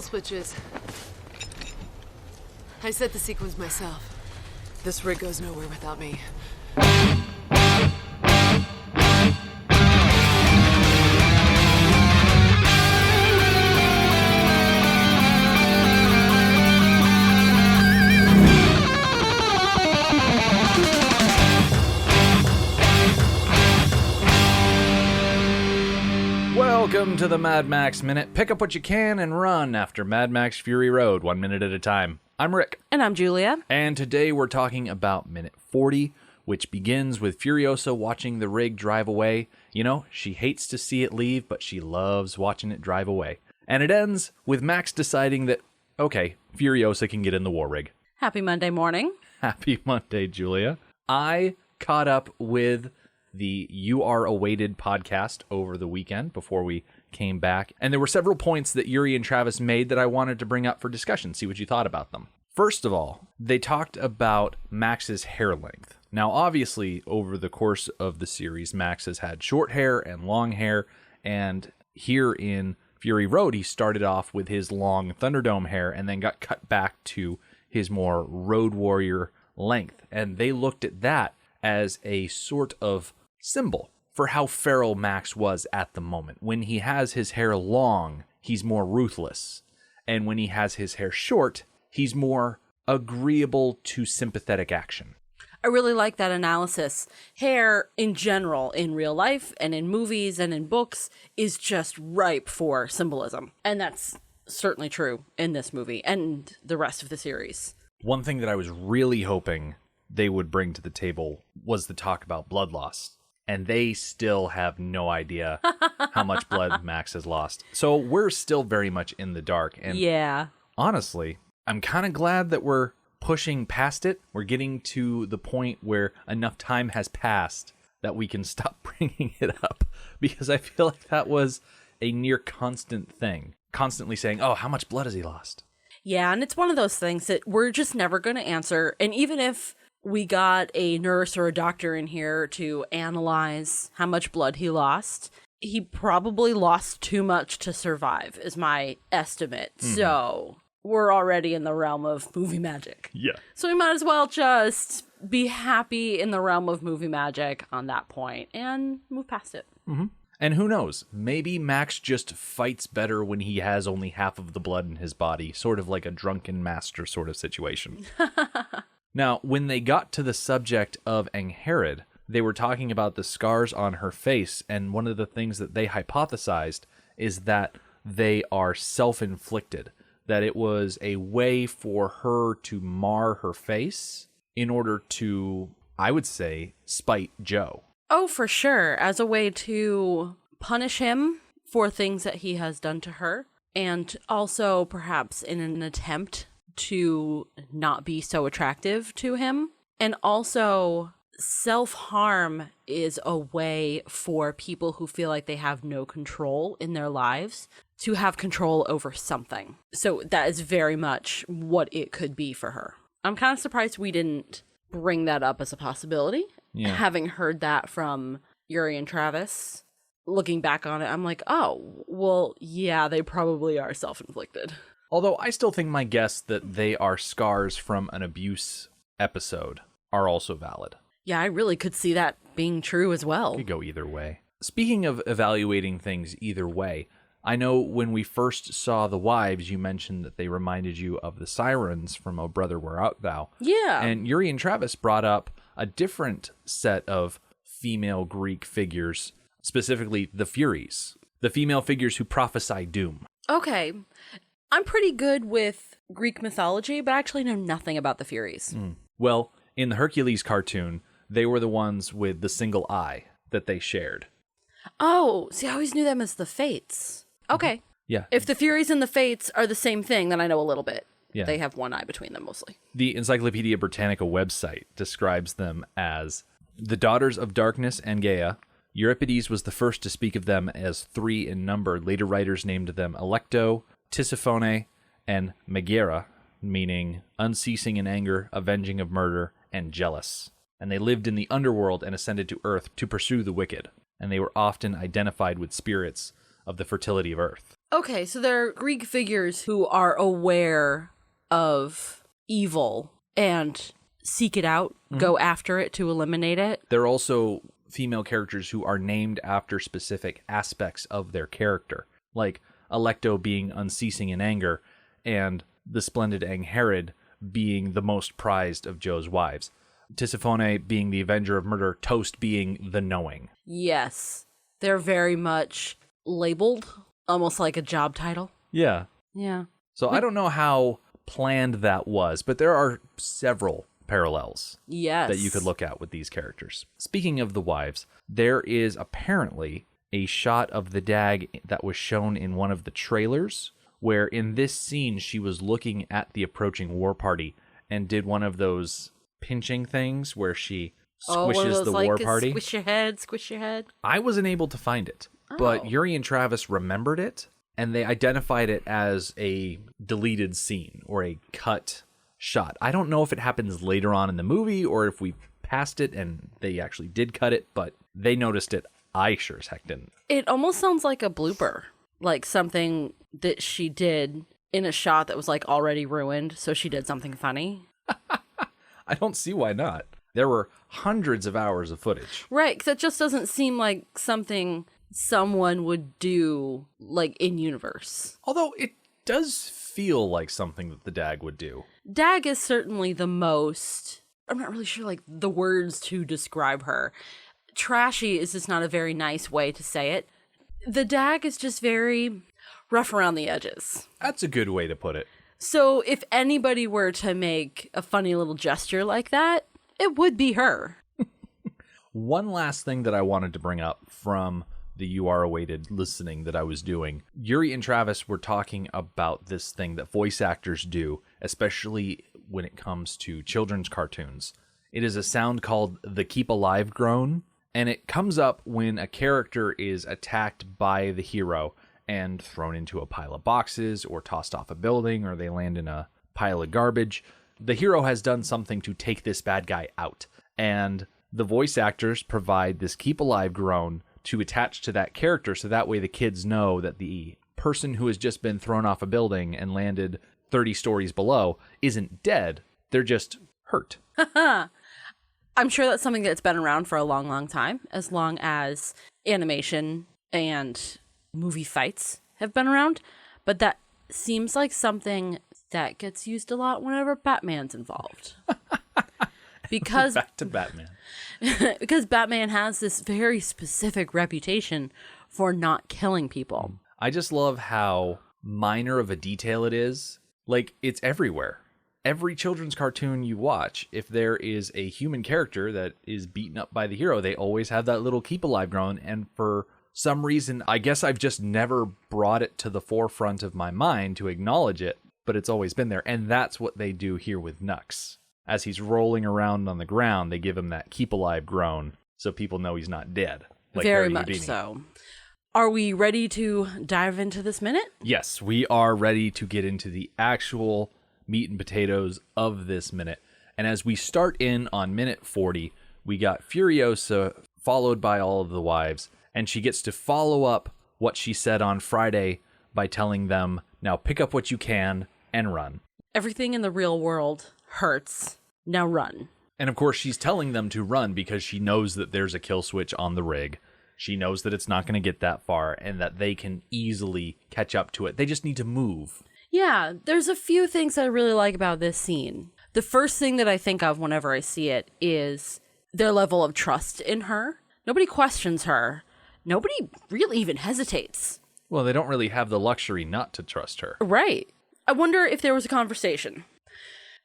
switches. I set the sequence myself. This rig goes nowhere without me. Welcome to the Mad Max Minute. Pick up what you can and run after Mad Max Fury Road, 1 minute at a time. I'm Rick. And I'm Julia. And today we're talking about minute 40, which begins with Furiosa watching the rig drive away. You know, she hates to see it leave, but she loves watching it drive away. And it ends with Max deciding that, okay, Furiosa can get in the war rig. Happy Monday morning. Happy Monday, Julia. I caught up with the You Are Awaited podcast over the weekend before we came back. And there were several points that Yuri and Travis made that I wanted to bring up for discussion, see what you thought about them. First of all, they talked about Max's hair length. Now, obviously, over the course of the series, Max has had short hair and long hair. And here in Fury Road, he started off with his long Thunderdome hair and then got cut back to his more Road Warrior length. And they looked at that as a sort of symbol for how feral Max was at the moment. When he has his hair long, he's more ruthless. And when he has his hair short, he's more agreeable to sympathetic action. I really like that analysis. Hair, in general, in real life and in movies and in books, is just ripe for symbolism. And that's certainly true in this movie and the rest of the series. One thing that I was really hoping they would bring to the table was the talk about blood loss. And they still have no idea how much blood Max has lost. So we're still very much in the dark. And yeah, honestly, I'm kind of glad that we're pushing past it. We're getting to the point where enough time has passed that we can stop bringing it up. Because I feel like that was a near constant thing. Constantly saying, oh, how much blood has he lost? Yeah, and it's one of those things that we're just never going to answer. And even if we got a nurse or a doctor in here to analyze how much blood he lost, he probably lost too much to survive, is my estimate. So we're already in the realm of movie magic. Yeah. So we might as well just be happy in the realm of movie magic on that point and move past it. Mm-hmm. And who knows? Maybe Max just fights better when he has only half of the blood in his body, sort of like a drunken master sort of situation. Now, when they got to the subject of Angharad, they were talking about the scars on her face, and one of the things that they hypothesized is that they are self-inflicted, that it was a way for her to mar her face in order to, I would say, spite Joe. Oh, for sure, as a way to punish him for things that he has done to her, and also perhaps in an attempt to not be so attractive to him. And also, self-harm is a way for people who feel like they have no control in their lives to have control over something. So that is very much what it could be for her. I'm kind of surprised we didn't bring that up as a possibility. Yeah. Having heard that from Yuri and Travis, looking back on it, I'm like, oh, well, yeah, they probably are self-inflicted. Although I still think my guess that they are scars from an abuse episode are also valid. Yeah, I really could see that being true as well. It could go either way. Speaking of evaluating things either way, I know when we first saw the wives, you mentioned that they reminded you of the sirens from O Brother, Where Art Thou? Yeah. And Yuri and Travis brought up a different set of female Greek figures, specifically the Furies, the female figures who prophesy doom. Okay. I'm pretty good with Greek mythology, but I actually know nothing about the Furies. Well, in the Hercules cartoon, they were the ones with the single eye that they shared. Oh, see, I always knew them as the Fates. Okay. Yeah. If the Furies and the Fates are the same thing, then I know a little bit. Yeah. They have one eye between them mostly. The Encyclopedia Britannica website describes them as the daughters of darkness and Gaia. Euripides was the first to speak of them as 3 in number. Later writers named them Alecto, Tisiphone, and Megara, meaning unceasing in anger, avenging of murder, and jealous. And they lived in the underworld and ascended to earth to pursue the wicked. And they were often identified with spirits of the fertility of Earth. Okay, so there are Greek figures who are aware of evil and seek it out, go after it to eliminate it. There are also female characters who are named after specific aspects of their character, like Alecto being unceasing in anger and the splendid Angharad being the most prized of Joe's wives. Tisiphone being the avenger of murder, Toast being the knowing. Yes, they're very much labeled, almost like a job title. Yeah. Yeah. So I don't know how planned that was, but there are several parallels Yes. that you could look at with these characters. Speaking of the wives, there is apparently a shot of the Dag that was shown in one of the trailers, where in this scene she was looking at the approaching war party and did one of those pinching things where she squishes the war party. Squish your head. I wasn't able to find it, but Yuri and Travis remembered it, and they identified it as a deleted scene or a cut shot. I don't know if it happens later on in the movie or if we passed it and they actually did cut it, but they noticed it. I sure as heck didn't. It almost sounds like a blooper, like something that she did in a shot that was like already ruined, so she did something funny. I don't see why not. There were hundreds of hours of footage. Right, because it just doesn't seem like something someone would do, like, in-universe. Although it does feel like something that the Dag would do. Dag is certainly the most... I'm not really sure, like, the words to describe her. Trashy is just not a very nice way to say it. The Dag is just very rough around the edges. That's a good way to put it. So if anybody were to make a funny little gesture like that, it would be her. One last thing that I wanted to bring up from the You Are Awaited listening that I was doing. Yuri and Travis were talking about this thing that voice actors do, especially when it comes to children's cartoons. It is a sound called the keep alive groan, and it comes up when a character is attacked by the hero and thrown into a pile of boxes or tossed off a building or they land in a pile of garbage. The hero has done something to take this bad guy out, and the voice actors provide this keep alive groan to attach to that character, so that way the kids know that the person who has just been thrown off a building and landed 30 stories below isn't dead, they're just hurt. I'm sure that's something that's been around for a long, long time, as long as animation and movie fights have been around, but that seems like something that gets used a lot whenever Batman's involved. Because Back to Batman. because Batman has this very specific reputation for not killing people. I just love how minor of a detail it is. Like, it's everywhere. Every children's cartoon you watch, if there is a human character that is beaten up by the hero, they always have that little keep alive groan, and for some reason, I guess I've just never brought it to the forefront of my mind to acknowledge it, but it's always been there. And that's what they do here with Nux. As he's rolling around on the ground, they give him that keep alive groan so people know he's not dead. Like Very Harry much Houdini. so. Are we ready to dive into this minute? Yes, we are ready to get into the actual meat and potatoes of this minute. And as we start in on minute 40, we got Furiosa followed by all of the wives, and she gets to follow up what she said on Friday by telling them, now pick up what you can and run. Everything in the real world hurts. Now run. And of course, she's telling them to run because she knows that there's a kill switch on the rig. She knows that it's not going to get that far and that they can easily catch up to it. They just need to move. Yeah, there's a few things that I really like about this scene. The first thing that I think of whenever I see it is their level of trust in her. Nobody questions her. Nobody really even hesitates. Well, they don't really have the luxury not to trust her. Right. I wonder if there was a conversation.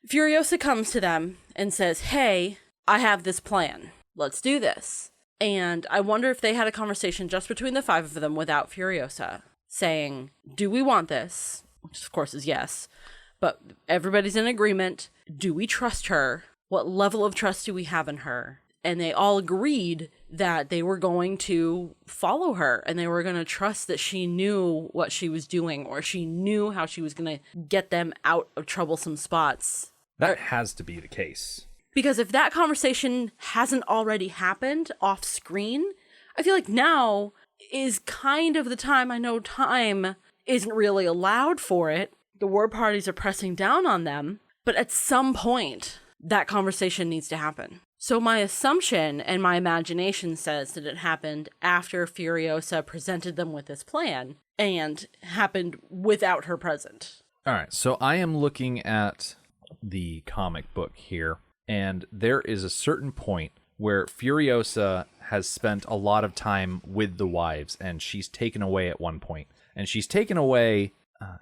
Furiosa comes to them and says, hey, I have this plan. Let's do this. And I wonder if they had a conversation just between the five of them without Furiosa saying, do we want this? Which of course is yes. But everybody's in agreement. Do we trust her? What level of trust do we have in her? And they all agreed that they were going to follow her and they were going to trust that she knew what she was doing, or she knew how she was going to get them out of troublesome spots. That has to be the case. Because if that conversation hasn't already happened off screen, I feel like now is kind of the time. I know time isn't really allowed for it. The war parties are pressing down on them, but at some point, that conversation needs to happen. So my assumption and my imagination says that it happened after Furiosa presented them with this plan and happened without her present. All right, so I am looking at the comic book here, and there is a certain point where Furiosa has spent a lot of time with the wives, and she's taken away at one point. And she's taken away,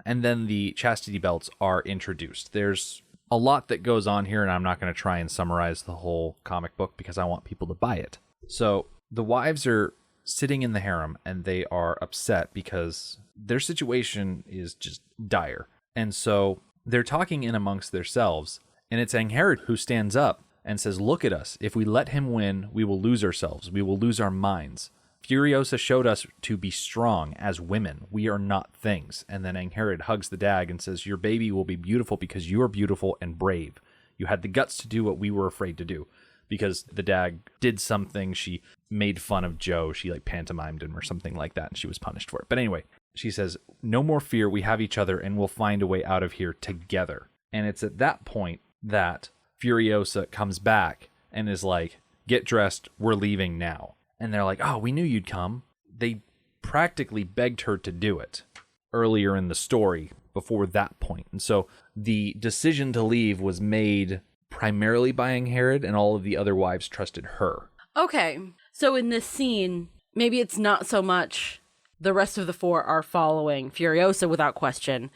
and then the chastity belts are introduced. There's a lot that goes on here, and I'm not going to try and summarize the whole comic book because I want people to buy it. So the wives are sitting in the harem, and they are upset because their situation is just dire. And so they're talking in amongst themselves, and it's Angharad who stands up and says, "Look at us. If we let him win, we will lose ourselves. We will lose our minds. Furiosa showed us to be strong as women. We are not things." And then Angharad hugs the dag and says, "Your baby will be beautiful because you are beautiful and brave. You had the guts to do what we were afraid to do." Because the dag did something. She made fun of Joe. She pantomimed him or something like that, and she was punished for it. But anyway, she says, "No more fear. We have each other, and we'll find a way out of here together." And it's at that point that Furiosa comes back and is like, "Get dressed. We're leaving now." And they're like, "Oh, we knew you'd come." They practically begged her to do it earlier in the story before that point. And so the decision to leave was made primarily by Angharad, and all of the other wives trusted her. Okay, so in this scene, maybe it's not so much the rest of the four are following Furiosa without question.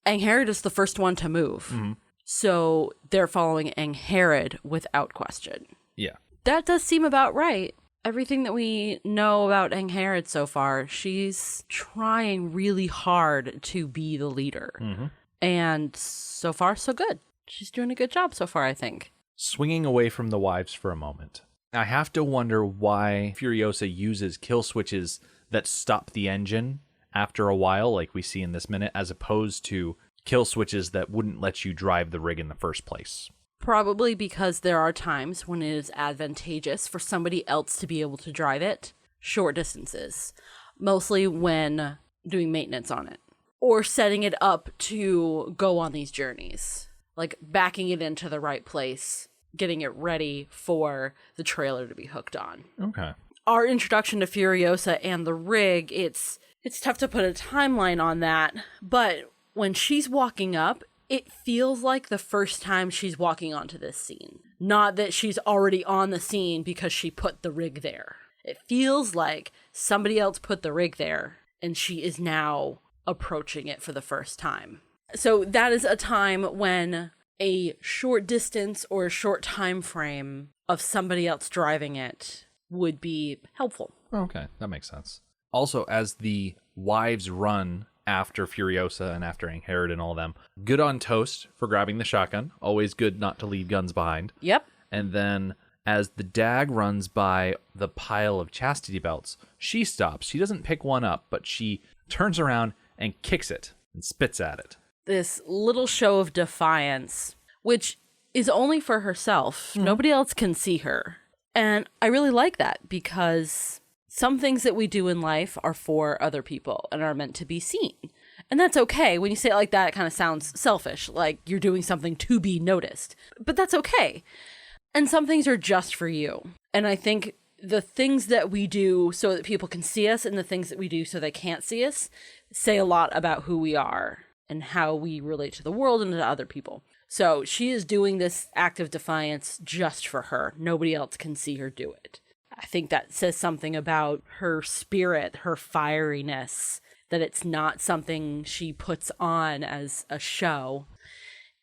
Angharad is the first one to move. Mm-hmm. So they're following Angharad without question. Yeah. That does seem about right. Everything that we know about Angharad so far, she's trying really hard to be the leader. Mm-hmm. And so far, so good. She's doing a good job so far, I think. Swinging away from the wives for a moment, I have to wonder why Furiosa uses kill switches that stop the engine after a while, like we see in this minute, as opposed to kill switches that wouldn't let you drive the rig in the first place. Probably because there are times when it is advantageous for somebody else to be able to drive it short distances, mostly when doing maintenance on it, or setting it up to go on these journeys, like backing it into the right place, getting it ready for the trailer to be hooked on. Okay. Our introduction to Furiosa and the rig, it's tough to put a timeline on that, but when she's walking up, it feels like the first time she's walking onto this scene. Not that she's already on the scene because she put the rig there. It feels like somebody else put the rig there, and she is now approaching it for the first time. So that is a time when a short distance or a short time frame of somebody else driving it would be helpful. Okay, that makes sense. Also, as the wives run after Furiosa and after Angharad and all of them, good on Toast for grabbing the shotgun. Always good not to leave guns behind. Yep. And then as the dag runs by the pile of chastity belts, she stops. She doesn't pick one up, but she turns around and kicks it and spits at it. This little show of defiance, which is only for herself. Mm. Nobody else can see her. And I really like that because some things that we do in life are for other people and are meant to be seen. And that's okay. When you say it like that, it kind of sounds selfish, like you're doing something to be noticed. But that's okay. And some things are just for you. And I think the things that we do so that people can see us and the things that we do so they can't see us say a lot about who we are and how we relate to the world and to other people. So she is doing this act of defiance just for her. Nobody else can see her do it. I think that says something about her spirit, her fieriness, that it's not something she puts on as a show.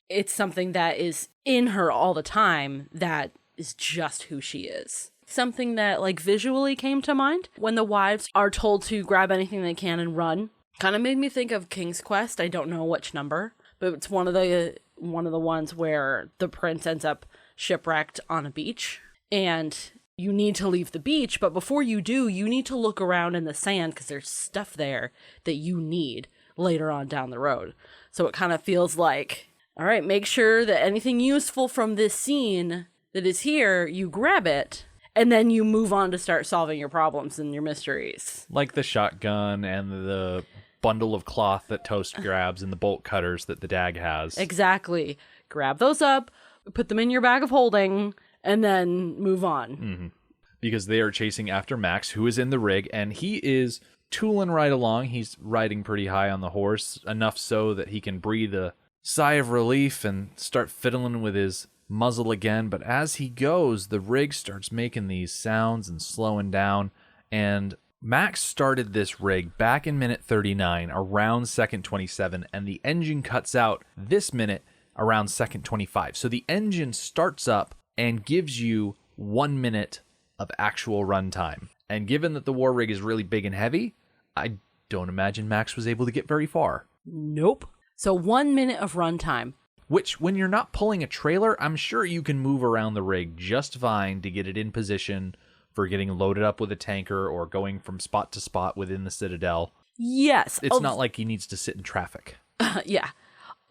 It's something that is in her all the time that is just who she is. Something that visually came to mind when the wives are told to grab anything they can and run. Kind of made me think of King's Quest. I don't know which number, but it's one of the ones where the prince ends up shipwrecked on a beach and you need to leave the beach, but before you do, you need to look around in the sand because there's stuff there that you need later on down the road. So it kind of feels like, all right, make sure that anything useful from this scene that is here, you grab it, and then you move on to start solving your problems and your mysteries. Like the shotgun and the bundle of cloth that Toast grabs and the bolt cutters that the Dag has. Exactly. Grab those up, put them in your bag of holding, and then move on. Mm-hmm. Because they are chasing after Max, who is in the rig, and he is tooling right along. He's riding pretty high on the horse, enough so that he can breathe a sigh of relief and start fiddling with his muzzle again. But as he goes, the rig starts making these sounds and slowing down, and Max started this rig back in minute 39, around second 27, and the engine cuts out this minute around second 25. So the engine starts up and gives you 1 minute of actual runtime. And given that the war rig is really big and heavy, I don't imagine Max was able to get very far. Nope. So 1 minute of runtime. Which, when you're not pulling a trailer, I'm sure you can move around the rig just fine to get it in position for getting loaded up with a tanker or going from spot to spot within the Citadel. Yes. It's not like he needs to sit in traffic. Yeah.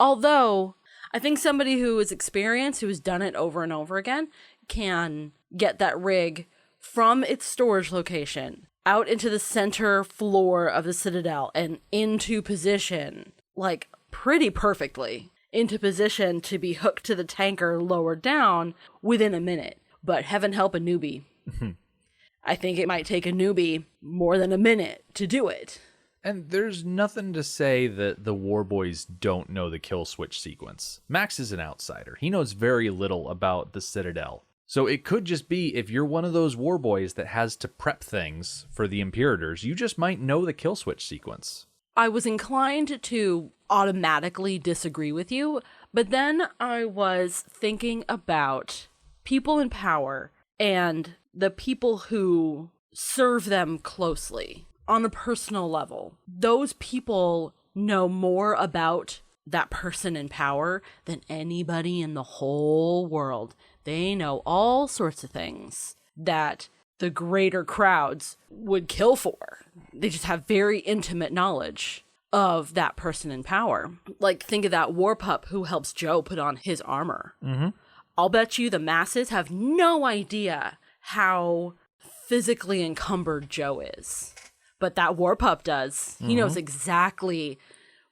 Although, I think somebody who is experienced, who has done it over and over again, can get that rig from its storage location out into the center floor of the Citadel and into position, like pretty perfectly, into position to be hooked to the tanker lower down within a minute. But heaven help a newbie. I think it might take a newbie more than a minute to do it. And there's nothing to say that the war boys don't know the kill switch sequence. Max is an outsider. He knows very little about the Citadel. So it could just be, if you're one of those war boys that has to prep things for the Imperators, you just might know the kill switch sequence. I was inclined to automatically disagree with you, but then I was thinking about people in power and the people who serve them closely on a personal level. Those people know more about that person in power than anybody in the whole world. They know all sorts of things that the greater crowds would kill for. They just have very intimate knowledge of that person in power. Like, think of that war pup who helps Joe put on his armor. Mm-hmm. I'll bet you the masses have no idea how physically encumbered Joe is. But that war pup does. He knows exactly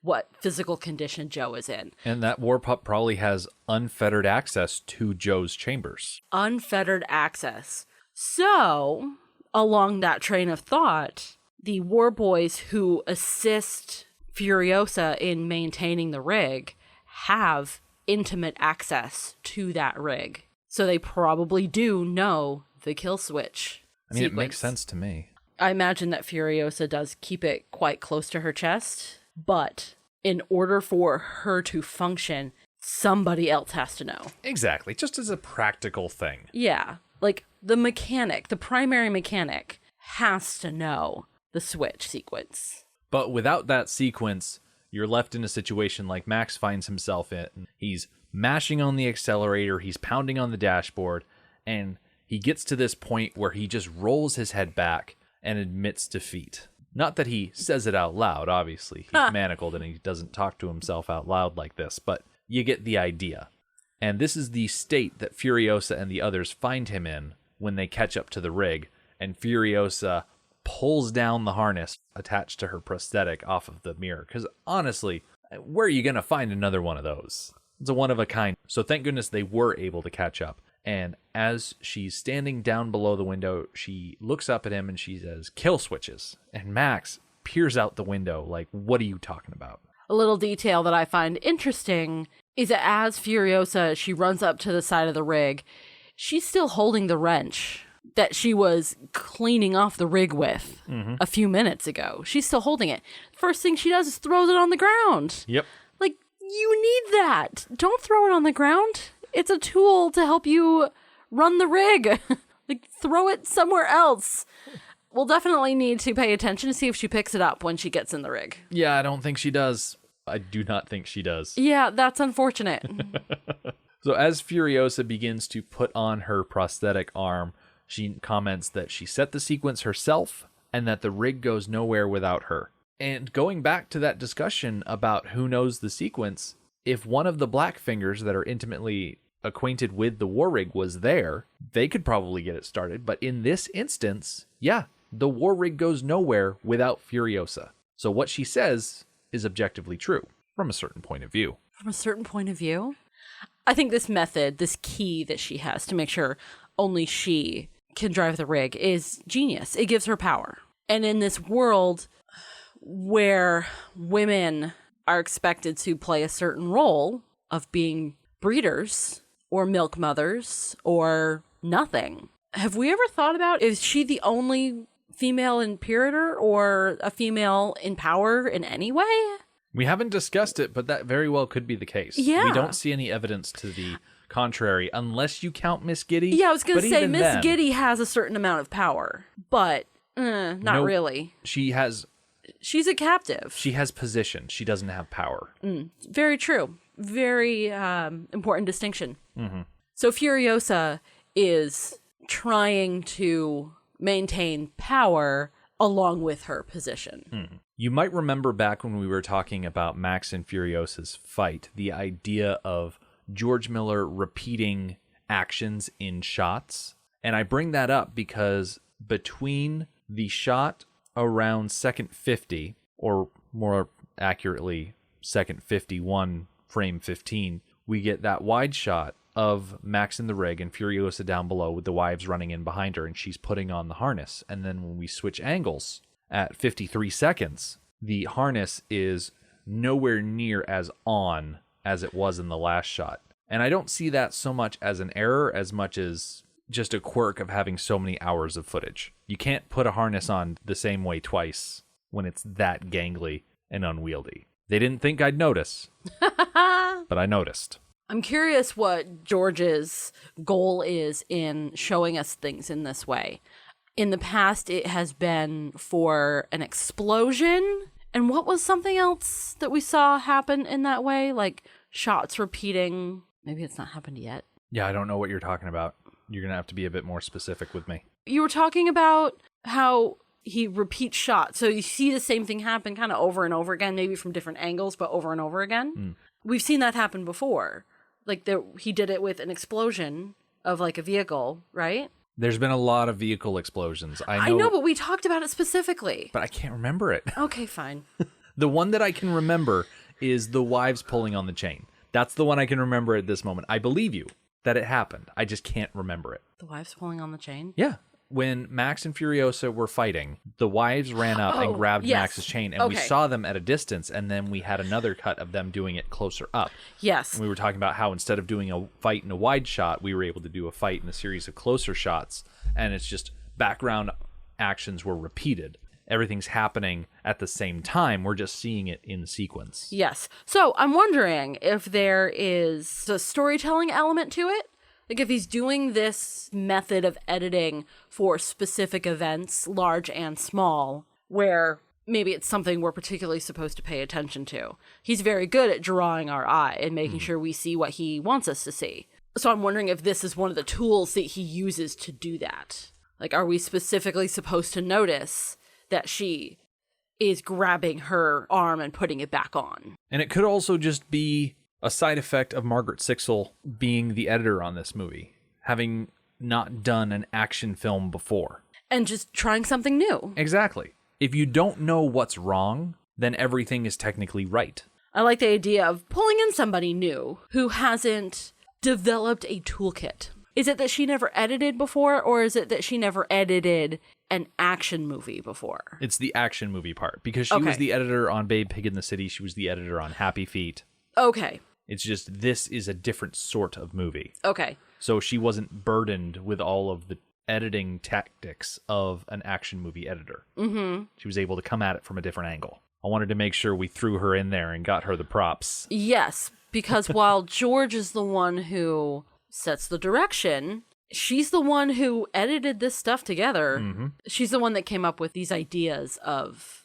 what physical condition Joe is in. And that war pup probably has unfettered access to Joe's chambers. Unfettered access. So, along that train of thought, the war boys who assist Furiosa in maintaining the rig have intimate access to that rig. So they probably do know the kill switch sequence. It makes sense to me. I imagine that Furiosa does keep it quite close to her chest, but in order for her to function, somebody else has to know. Exactly, just as a practical thing. Yeah, like the mechanic, the primary mechanic, has to know the switch sequence. But without that sequence, you're left in a situation like Max finds himself in. He's mashing on the accelerator, he's pounding on the dashboard, and he gets to this point where he just rolls his head back and admits defeat. Not that he says it out loud, obviously. He's manacled and he doesn't talk to himself out loud like this, but you get the idea. And this is the state that Furiosa and the others find him in when they catch up to the rig, and Furiosa pulls down the harness attached to her prosthetic off of the mirror. Because honestly, where are you going to find another one of those? It's a one of a kind. So thank goodness they were able to catch up. And as she's standing down below the window, she looks up at him and she says, "Kill switches." And Max peers out the window like, "What are you talking about?" A little detail that I find interesting is that as Furiosa, she runs up to the side of the rig, she's still holding the wrench that she was cleaning off the rig with a few minutes ago. She's still holding it. First thing she does is throws it on the ground. Yep. Like, you need that. Don't throw it on the ground. It's a tool to help you run the rig. Like, throw it somewhere else. We'll definitely need to pay attention to see if she picks it up when she gets in the rig. Yeah, I don't think she does. I do not think she does. Yeah, that's unfortunate. So as Furiosa begins to put on her prosthetic arm, she comments that she set the sequence herself and that the rig goes nowhere without her. And going back to that discussion about who knows the sequence, if one of the Black Fingers that are intimately acquainted with the war rig was there, they could probably get it started. But in this instance, yeah, the war rig goes nowhere without Furiosa. So what she says is objectively true from a certain point of view. From a certain point of view? I think this method, this key that she has to make sure only she can drive the rig is genius. It gives her power. And in this world where women are expected to play a certain role of being breeders or milk mothers or nothing, have we ever thought about, is she the only female Imperator or a female in power in any way? We haven't discussed it, but that very well could be the case. Yeah. We don't see any evidence to the contrary, unless you count Miss Giddy. Yeah, I was going to say, Miss then, Giddy has a certain amount of power, but not really. She's a captive. She has position. She doesn't have power. Very true. Very important distinction. Mm-hmm. So Furiosa is trying to maintain power along with her position. You might remember back when we were talking about Max and Furiosa's fight, the idea of George Miller repeating actions in shots. And I bring that up because between the shot around second 50, or more accurately, second 51, frame 15, we get that wide shot of Max in the rig and Furiosa down below with the wives running in behind her, and she's putting on the harness. And then when we switch angles at 53 seconds, the harness is nowhere near as on as it was in the last shot. And I don't see that so much as an error as much as just a quirk of having so many hours of footage. You can't put a harness on the same way twice when it's that gangly and unwieldy. They didn't think I'd notice, but I noticed. I'm curious what George's goal is in showing us things in this way. In the past, it has been for an explosion. And what was something else that we saw happen in that way? Like shots repeating. Maybe it's not happened yet. Yeah, I don't know what you're talking about. You're going to have to be a bit more specific with me. You were talking about how he repeats shots. So you see the same thing happen kind of over and over again, maybe from different angles, but over and over again. We've seen that happen before. Like he did it with an explosion of like a vehicle, right? There's been a lot of vehicle explosions. I know, but we talked about it specifically. But I can't remember it. Okay, fine. The one that I can remember is the wives pulling on the chain. That's the one I can remember at this moment. I believe you that it happened. I just can't remember it. The wives pulling on the chain? Yeah. When Max and Furiosa were fighting, the wives ran up and grabbed Max's chain, and we saw them at a distance, and then we had another cut of them doing it closer up. Yes. And we were talking about how instead of doing a fight in a wide shot, we were able to do a fight in a series of closer shots, and it's just background actions were repeated. Everything's happening at the same time. We're just seeing it in sequence. Yes. So I'm wondering if there is a storytelling element to it. Like if he's doing this method of editing for specific events, large and small, where maybe it's something we're particularly supposed to pay attention to. He's very good at drawing our eye and making sure we see what he wants us to see. So I'm wondering if this is one of the tools that he uses to do that. Like, are we specifically supposed to notice that she is grabbing her arm and putting it back on? And it could also just be a side effect of Margaret Sixel being the editor on this movie, having not done an action film before. And just trying something new. Exactly. If you don't know what's wrong, then everything is technically right. I like the idea of pulling in somebody new who hasn't developed a toolkit. Is it that she never edited before, or is it that she never edited an action movie before? It's the action movie part, because she was the editor on Babe Pig in the City. She was the editor on Happy Feet. Okay. It's just this is a different sort of movie. Okay. So she wasn't burdened with all of the editing tactics of an action movie editor. Mm-hmm. She was able to come at it from a different angle. I wanted to make sure we threw her in there and got her the props. Yes, because while George is the one who sets the direction, she's the one who edited this stuff together. Mm-hmm. She's the one that came up with these ideas of,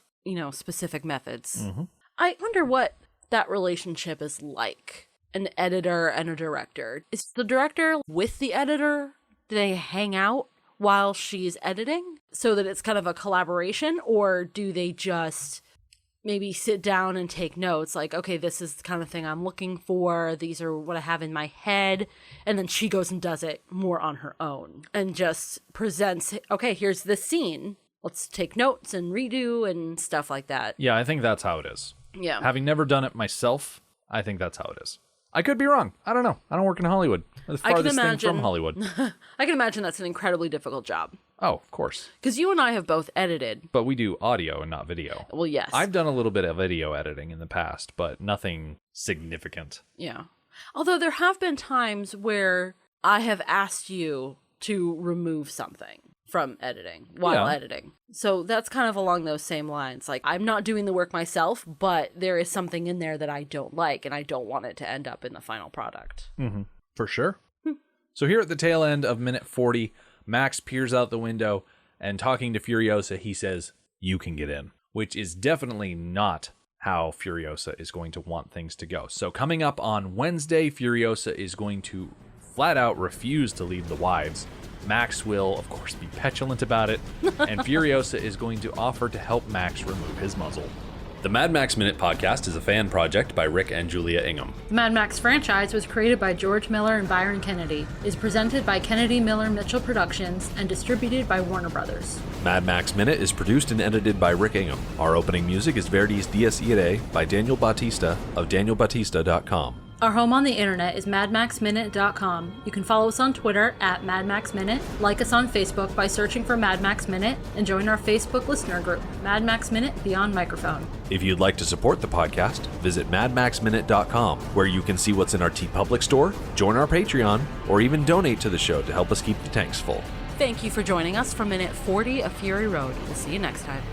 specific methods. Mm-hmm. I wonder what that relationship is like. An editor and a director. Is the director with the editor? Do they hang out while she's editing so that it's kind of a collaboration, or do they just maybe sit down and take notes, like, okay, this is the kind of thing I'm looking for. These are what I have in my head. And then she goes and does it more on her own and just presents, okay, here's this scene. Let's take notes and redo and stuff like that. Yeah, I think that's how it is. Yeah. Having never done it myself, I think that's how it is. I could be wrong. I don't know. I don't work in Hollywood. The farthest thing from Hollywood. I can imagine that's an incredibly difficult job. Oh, of course. Because you and I have both edited. But we do audio and not video. Well, yes. I've done a little bit of video editing in the past, but nothing significant. Yeah. Although there have been times where I have asked you to remove something from editing while editing. So that's kind of along those same lines. Like, I'm not doing the work myself, but there is something in there that I don't like, and I don't want it to end up in the final product. Mm-hmm. For sure. So here at the tail end of minute 40, Max peers out the window, and talking to Furiosa, he says, "You can get in," which is definitely not how Furiosa is going to want things to go. So coming up on Wednesday, Furiosa is going to flat out refuse to leave the wives. Max will, of course, be petulant about it, and Furiosa is going to offer to help Max remove his muzzle. The Mad Max Minute podcast is a fan project by Rick and Julia Ingham. The Mad Max franchise was created by George Miller and Byron Kennedy, is presented by Kennedy Miller Mitchell Productions, and distributed by Warner Brothers. Mad Max Minute is produced and edited by Rick Ingham. Our opening music is Verdi's Dies Irae by Daniel Bautista of danielbautista.com. Our home on the internet is madmaxminute.com. You can follow us on Twitter at madmaxminute, like us on Facebook by searching for Mad Max Minute, and join our Facebook listener group, Mad Max Minute Beyond Microphone. If you'd like to support the podcast, visit madmaxminute.com, where you can see what's in our TeePublic store, join our Patreon, or even donate to the show to help us keep the tanks full. Thank you for joining us for minute 40 of Fury Road. We'll see you next time.